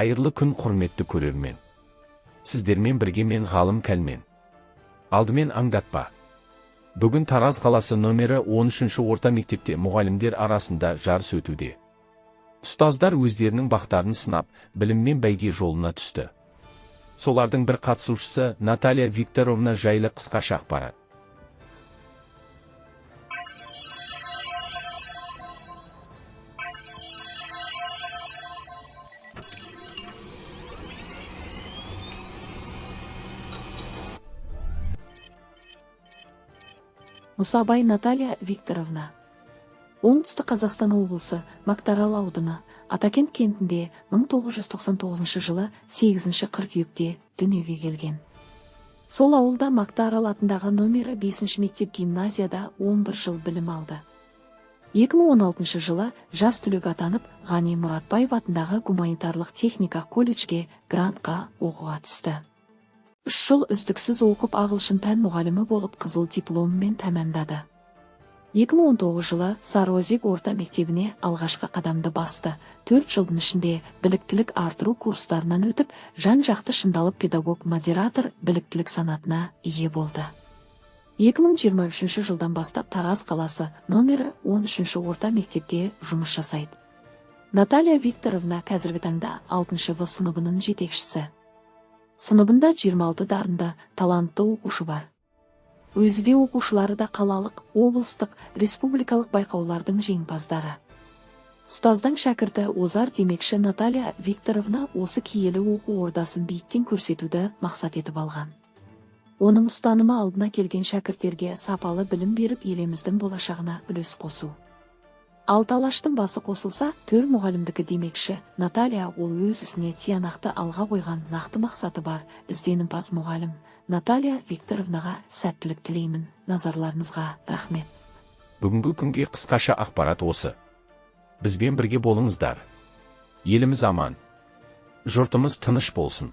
Қайырлы күн, құрметті көрермен. Сіздермен бірге мен ғалым Кәлмен. Алдымен аңдатпа. Бүгін Тараз қаласы нөмірі 13 орта мектепте мұғалімдер арасында жарыс өтуде. Ұстаздар өздерінің бақтарын сынап, біліммен бәйге жолына түсті. Солардың бір қатысушысы Наталья Викторовна жайлы қысқаша ақпарат. Мұсабай Наталья Викторовна. Оңтүстік Қазақстан облысы, Мақтаарал ауданы, Атакент кентінде 1999 жылы 8 қыркүйекте дүниеге келген. Сол ауылда Мақтаарал атындағы нөмірі 5 мектеп гимназияда 11 жыл білім алды. 2016 жылы жас түлек атанып, Ғани Мұратбаев атындағы гуманитарлық техника колледжге грантқа оқуға түсті. 3 жыл үздіксіз оқып ағылшын пән мұғалімі болып қызыл дипломымен тәмамдады. 2019 жылы Сарыөзек орта мектебіне алғашқы қадамды басты. 4 жылдың ішінде біліктілік артыру курстарынан өтіп, жан-жақты шыңдалып педагог-модератор біліктілік санатына ие болды. 2023 жылдан бастап Тараз қаласы нөмірі 13 орта мектепте жұмыс жасайды. Наталья Викторовна қазіргі таңда 6 В сыныбының жетекшісі. Сыныбында 26 дарынды, талантты оқушы бар. Өзі де оқушылары да қалалық, облыстық, республикалық байқаулардың жеңімпаздары. Ұстаздың шәкірті озар демекші Наталья Викторовна осы киелі оқу ордасын биіктен көрсетуді мақсат етіп алған. Оның ұстанымы алдына келген шәкірттерге сапалы білім беріп, еліміздің болашағына үлес қосу. Алты алаштың басы қосылса, төр мұғалімдікі демекші Наталья ол өз ісіне тиянақты алға қойған нақты мақсаты бар ізденімпаз мұғалім. Наталья Викторовнаға сәттілік тілеймін. Назарларыңызға рахмет. Бүгінгі күнге қысқаша ақпарат осы. Бізбен бірге болыңыздар. Еліміз аман. Жұртымыз тыныш болсын.